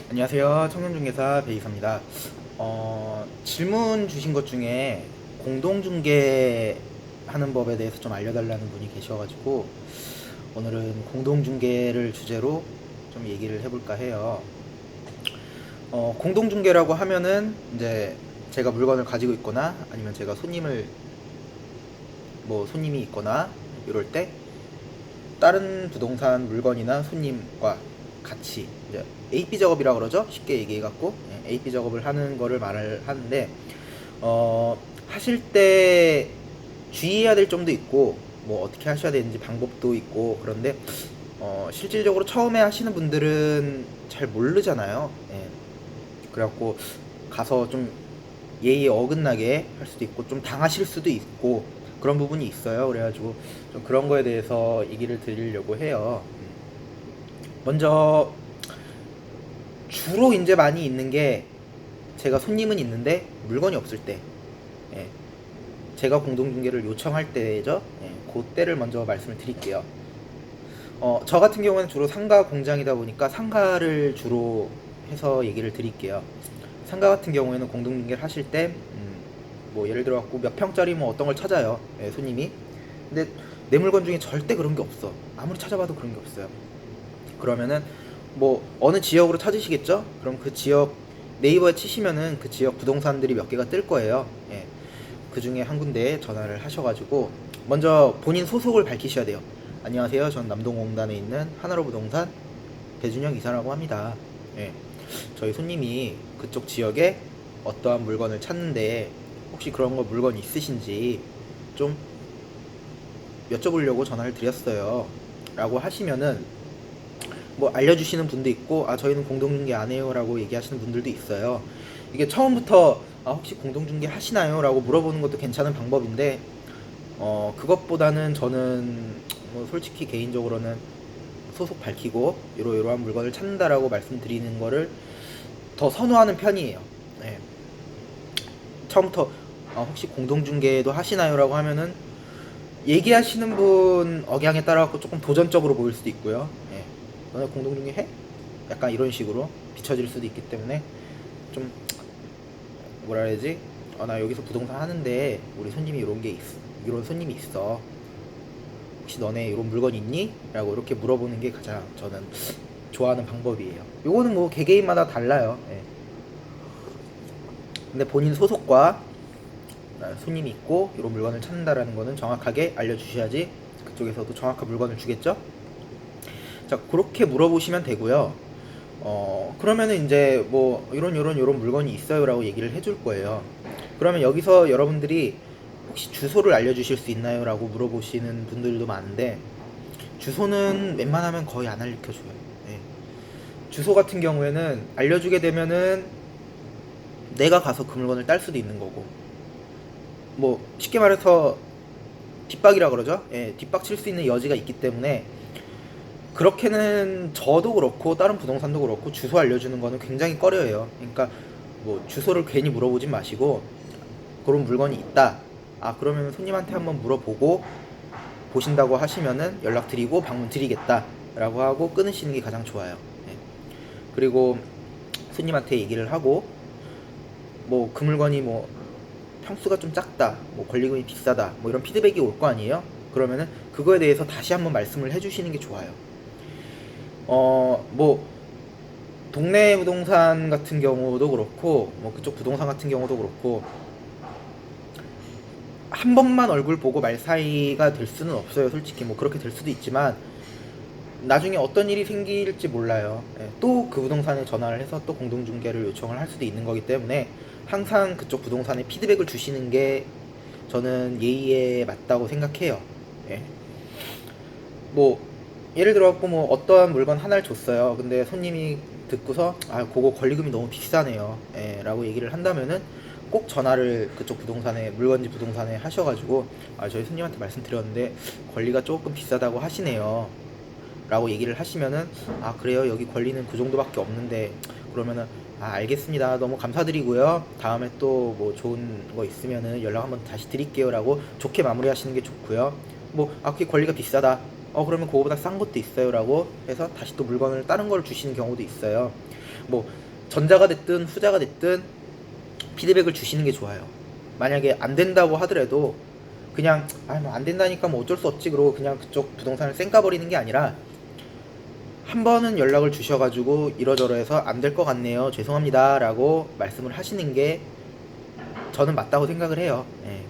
안녕하세요. 청년중개사 배이사입니다. 질문 주신 것 중에 공동중개 하는 법에 대해서 좀 알려달라는 분이 계셔가지고 오늘은 공동중개를 주제로 좀 얘기를 해볼까 해요. 공동중개라고 하면은 이제 제가 물건을 가지고 있거나 아니면 제가 손님이 있거나 이럴 때 다른 부동산 물건이나 손님과 같이 이제 AP 작업이라고 그러죠. 쉽게 얘기해 갖고 AP 작업을 하는 거를 말을 하는데 하실 때 주의해야 될 점도 있고 뭐 어떻게 하셔야 되는지 방법도 있고 그런데 실질적으로 처음에 하시는 분들은 잘 모르잖아요. 예. 그래갖고 가서 좀 예의에 어긋나게 할 수도 있고 좀 당하실 수도 있고 그런 부분이 있어요. 그래가지고 좀 그런 거에 대해서 얘기를 드리려고 해요. 먼저 주로 이제 많이 있는 게 제가 손님은 있는데 물건이 없을 때, 예, 제가 공동중개를 요청할 때죠. 예, 그때를 먼저 말씀을 드릴게요. 저 같은 경우는 주로 상가 공장이다 보니까 상가를 주로 해서 얘기를 드릴게요. 상가 같은 경우에는 공동중개를 하실 때, 뭐 예를 들어 갖고 몇 평짜리 뭐 어떤 걸 찾아요. 예, 손님이. 근데 내 물건 중에 절대 그런 게 없어. 아무리 찾아봐도 그런 게 없어요. 그러면은 뭐 어느 지역으로 찾으시겠죠? 그럼 그 지역 네이버에 치시면은 그 지역 부동산들이 몇 개가 뜰 거예요. 예. 그 중에 한 군데에 전화를 하셔가지고 먼저 본인 소속을 밝히셔야 돼요. 안녕하세요. 전 남동공단에 있는 하나로 부동산 배준영 이사라고 합니다. 예. 저희 손님이 그쪽 지역에 어떠한 물건을 찾는데 혹시 그런 거 물건 있으신지 좀 여쭤보려고 전화를 드렸어요. 라고 하시면은 뭐 알려주시는 분도 있고 저희는 공동중개 안 해요 라고 얘기하시는 분들도 있어요. 이게 처음부터 혹시 공동중개 하시나요? 라고 물어보는 것도 괜찮은 방법인데 그것보다는 저는 뭐 솔직히 개인적으로는 소속 밝히고 이러이러한 물건을 찾는다라고 말씀드리는 거를 더 선호하는 편이에요. 네. 처음부터 혹시 공동중개도 하시나요? 라고 하면은 얘기하시는 분 억양에 따라 갖고 조금 도전적으로 보일 수도 있고요. 예. 너네 공동중개 해? 약간 이런 식으로 비춰질 수도 있기 때문에 좀 뭐라 해야지? 나 여기서 부동산 하는데 우리 손님이 이런 손님이 있어. 혹시 너네 이런 물건 있니? 라고 이렇게 물어보는 게 가장 저는 좋아하는 방법이에요. 요거는 뭐 개개인마다 달라요. 예. 근데 본인 소속과 손님이 있고 이런 물건을 찾는다라는 거는 정확하게 알려주셔야지 그쪽에서도 정확한 물건을 주겠죠? 자, 그렇게 물어보시면 되고요. 그러면은 이제 뭐 이런 물건이 있어요라고 얘기를 해줄 거예요. 그러면 여기서 여러분들이 혹시 주소를 알려주실 수 있나요라고 물어보시는 분들도 많은데 주소는 웬만하면 거의 안 알려줘요. 네. 주소 같은 경우에는 알려주게 되면은 내가 가서 그 물건을 딸 수도 있는 거고 뭐 쉽게 말해서 뒷박이라 그러죠. 예, 뒷박 칠 수 있는 여지가 있기 때문에 그렇게는 저도 그렇고 다른 부동산도 그렇고 주소 알려주는 거는 굉장히 꺼려해요. 그러니까 뭐 주소를 괜히 물어보진 마시고 그런 물건이 있다. 그러면 손님한테 한번 물어보고 보신다고 하시면은 연락드리고 방문 드리겠다라고 하고 끊으시는 게 가장 좋아요. 예. 그리고 손님한테 얘기를 하고 뭐 그 물건이 뭐 평수가 좀 작다, 뭐 권리금이 비싸다, 뭐 이런 피드백이 올 거 아니에요? 그러면은 그거에 대해서 다시 한번 말씀을 해주시는 게 좋아요. 뭐 동네 부동산 같은 경우도 그렇고, 뭐 그쪽 부동산 같은 경우도 그렇고, 한 번만 얼굴 보고 말 사이가 될 수는 없어요. 솔직히 뭐 그렇게 될 수도 있지만 나중에 어떤 일이 생길지 몰라요. 또 그 부동산에 전화를 해서 또 공동중개를 요청을 할 수도 있는 거기 때문에 항상 그쪽 부동산에 피드백을 주시는 게 저는 예의에 맞다고 생각해요. 예. 뭐 예를 들어 뭐 어떠한 물건 하나를 줬어요. 근데 손님이 듣고서 그거 권리금이 너무 비싸네요. 예, 라고 얘기를 한다면은 꼭 전화를 그쪽 부동산에 물건지 부동산에 하셔가지고 저희 손님한테 말씀드렸는데 권리가 조금 비싸다고 하시네요. 라고 얘기를 하시면은 그래요, 여기 권리는 그 정도밖에 없는데 그러면은 알겠습니다, 너무 감사드리고요, 다음에 또 뭐 좋은 거 있으면은 연락 한번 다시 드릴게요 라고 좋게 마무리 하시는 게 좋고요. 뭐 그게 권리가 비싸다, 그러면 그거보다 싼 것도 있어요 라고 해서 다시 또 물건을 다른 걸 주시는 경우도 있어요. 뭐 전자가 됐든 후자가 됐든 피드백을 주시는 게 좋아요. 만약에 안 된다고 하더라도 그냥 뭐 안 된다니까 뭐 어쩔 수 없지 그러고 그냥 그쪽 부동산을 쌩까 버리는 게 아니라 한 번은 연락을 주셔가지고 이러저러해서 안 될 것 같네요, 죄송합니다 라고 말씀을 하시는 게 저는 맞다고 생각을 해요. 예.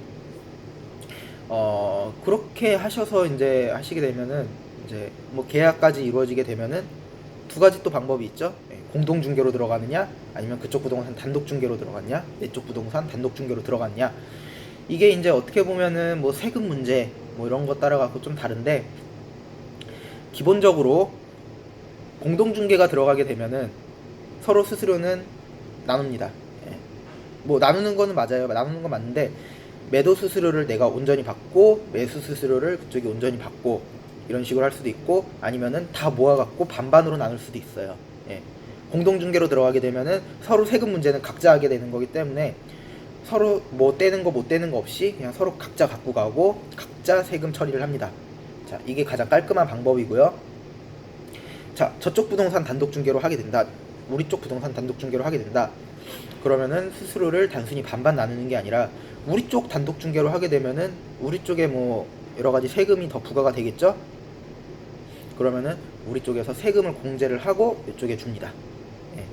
그렇게 하셔서 이제 하시게 되면은 이제 뭐 계약까지 이루어지게 되면은 두 가지 또 방법이 있죠. 예. 공동 중개로 들어가느냐 아니면 그쪽 부동산 단독 중개로 들어갔냐, 내 쪽 부동산 단독 중개로 들어갔냐. 이게 이제 어떻게 보면은 뭐 세금 문제 뭐 이런 거 따라 갖고 좀 다른데, 기본적으로 공동 중개가 들어가게 되면은 서로 수수료는 나눕니다. 예. 뭐 나누는 거는 맞아요. 나누는 건 맞는데 매도 수수료를 내가 온전히 받고 매수 수수료를 그쪽이 온전히 받고 이런 식으로 할 수도 있고, 아니면은 다 모아갖고 반반으로 나눌 수도 있어요. 예. 공동중개로 들어가게 되면은 서로 세금 문제는 각자 하게 되는 거기 때문에 서로 뭐 떼는 거 못 떼는 거 없이 그냥 서로 각자 갖고 가고 각자 세금 처리를 합니다. 자, 이게 가장 깔끔한 방법이고요. 자, 저쪽 부동산 단독 중개로 하게 된다, 우리 쪽 부동산 단독 중개로 하게 된다, 그러면은 수수료를 단순히 반반 나누는 게 아니라 우리 쪽 단독 중개로 하게 되면은 우리 쪽에 뭐 여러 가지 세금이 더 부과가 되겠죠. 그러면은 우리 쪽에서 세금을 공제를 하고 이쪽에 줍니다. 예.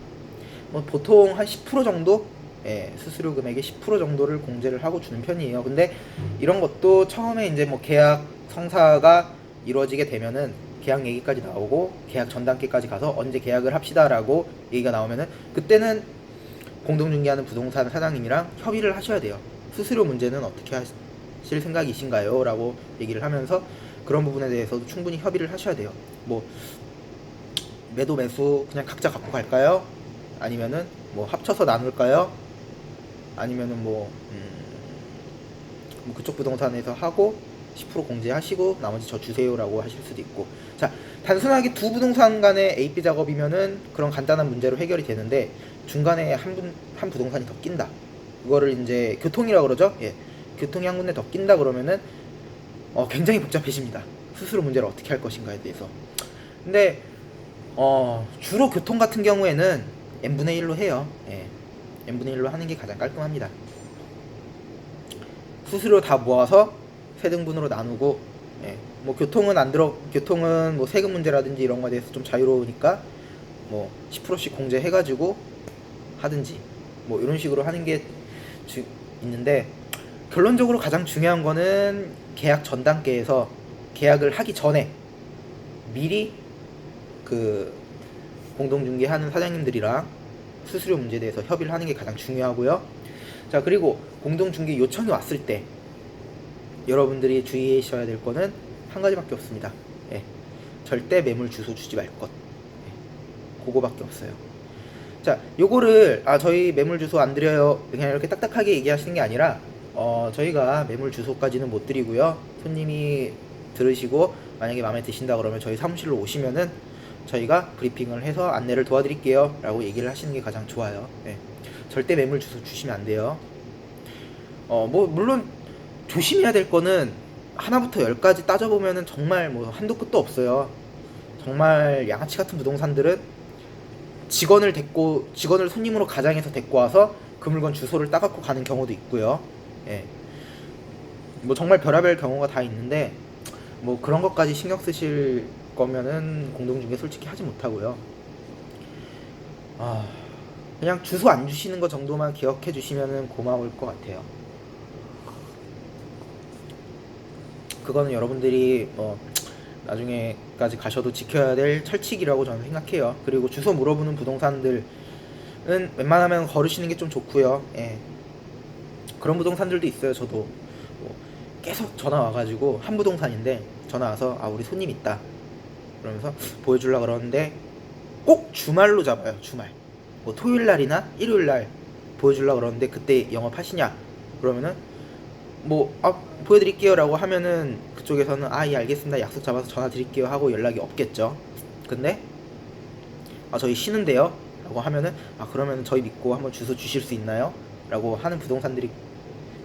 뭐 보통 한 10% 정도, 예, 수수료 금액의 10% 정도를 공제를 하고 주는 편이에요. 근데 이런 것도 처음에 이제 뭐 계약 성사가 이루어지게 되면은 계약 얘기까지 나오고 계약 전 단계까지 가서 언제 계약을 합시다라고 얘기가 나오면은 그때는 공동중개하는 부동산 사장님이랑 협의를 하셔야 돼요. 수수료 문제는 어떻게 하실 생각이신가요? 라고 얘기를 하면서 그런 부분에 대해서도 충분히 협의를 하셔야 돼요. 뭐 매도 매수 그냥 각자 갖고 갈까요? 아니면은 뭐 합쳐서 나눌까요? 아니면은 뭐 그쪽 부동산에서 하고 10% 공제하시고 나머지 저 주세요라고 하실 수도 있고. 자, 단순하게 두 부동산 간의 A, B 작업이면은 그런 간단한 문제로 해결이 되는데 중간에 한 부동산이 더 낀다. 그거를 이제 교통이라고 그러죠. 예, 교통이 한 군데 더 낀다 그러면은 굉장히 복잡해집니다. 수수료 문제를 어떻게 할 것인가에 대해서. 근데 주로 교통 같은 경우에는 n분의 1로 해요. 예, n분의 1로 하는 게 가장 깔끔합니다. 수수료 다 모아서 세 등분으로 나누고, 예, 뭐 교통은 뭐 세금 문제라든지 이런 거에 대해서 좀 자유로우니까 뭐 10%씩 공제해가지고 하든지 뭐 이런 식으로 하는 게 있는데, 결론적으로 가장 중요한 거는 계약 전 단계에서 계약을 하기 전에 미리 그 공동중개하는 사장님들이랑 수수료 문제에 대해서 협의를 하는 게 가장 중요하고요. 자, 그리고 공동중개 요청이 왔을 때 여러분들이 주의하셔야 될 거는 한 가지밖에 없습니다. 예, 절대 매물 주소 주지 말 것. 예, 그거밖에 없어요. 자, 요거를 저희 매물 주소 안 드려요 그냥 이렇게 딱딱하게 얘기하시는 게 아니라 저희가 매물 주소까지는 못 드리고요. 손님이 들으시고 만약에 마음에 드신다 그러면 저희 사무실로 오시면은 저희가 브리핑을 해서 안내를 도와드릴게요 라고 얘기를 하시는 게 가장 좋아요. 예. 절대 매물 주소 주시면 안 돼요. 뭐 물론 조심해야 될 거는 하나부터 10까지 따져보면은 정말 뭐 한도 끝도 없어요. 정말 양아치 같은 부동산들은 직원을 손님으로 가장해서 데리고 와서 그 물건 주소를 따갖고 가는 경우도 있고요. 예. 뭐 정말 별의별 경우가 다 있는데 뭐 그런 것까지 신경 쓰실 거면은 공동중개 솔직히 하지 못하고요. 그냥 주소 안 주시는 거 정도만 기억해 주시면은 고마울 것 같아요. 그거는 여러분들이 뭐 나중에까지 가셔도 지켜야 될 철칙이라고 저는 생각해요. 그리고 주소 물어보는 부동산들은 웬만하면 걸으시는 게 좀 좋고요. 예. 그런 부동산들도 있어요. 저도 뭐 계속 전화 와가지고 한 부동산인데 전화 와서 우리 손님 있다 그러면서 보여주려고 그러는데 꼭 주말로 잡아요. 주말 뭐 토요일날이나 일요일날 보여주려고 그러는데 그때 영업하시냐 그러면은 뭐 보여드릴게요 라고 하면은 그쪽에서는 예 알겠습니다 약속 잡아서 전화 드릴게요 하고 연락이 없겠죠. 근데 저희 쉬는데요 라고 하면은 그러면 저희 믿고 한번 주소 주실 수 있나요? 라고 하는 부동산들이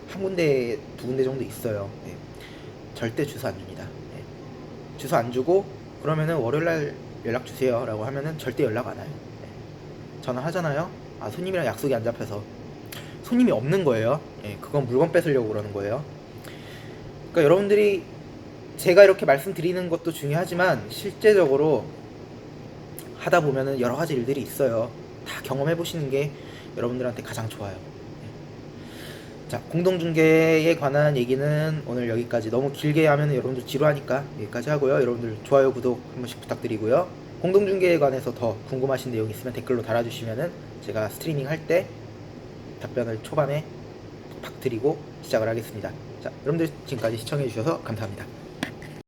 한 군데 두 군데 정도 있어요. 예. 절대 주소 안 줍니다. 예. 주소 안 주고 그러면은 월요일날 연락 주세요 라고 하면은 절대 연락 안 와요. 예. 전화하잖아요. 아, 손님이랑 약속이 안 잡혀서. 손님이 없는 거예요. 예, 그건 물건 뺏으려고 그러는 거예요. 그러니까 여러분들이 제가 이렇게 말씀드리는 것도 중요하지만 실제적으로 하다 보면은 여러 가지 일들이 있어요. 다 경험해 보시는 게 여러분들한테 가장 좋아요. 자, 공동중개에 관한 얘기는 오늘 여기까지. 너무 길게 하면 여러분들 지루하니까 여기까지 하고요. 여러분들 좋아요, 구독 한 번씩 부탁드리고요. 공동중개에 관해서 더 궁금하신 내용 있으면 댓글로 달아주시면은 제가 스트리밍 할 때 답변을 초반에 팍 드리고 시작을 하겠습니다. 자, 여러분들 지금까지 시청해주셔서 감사합니다.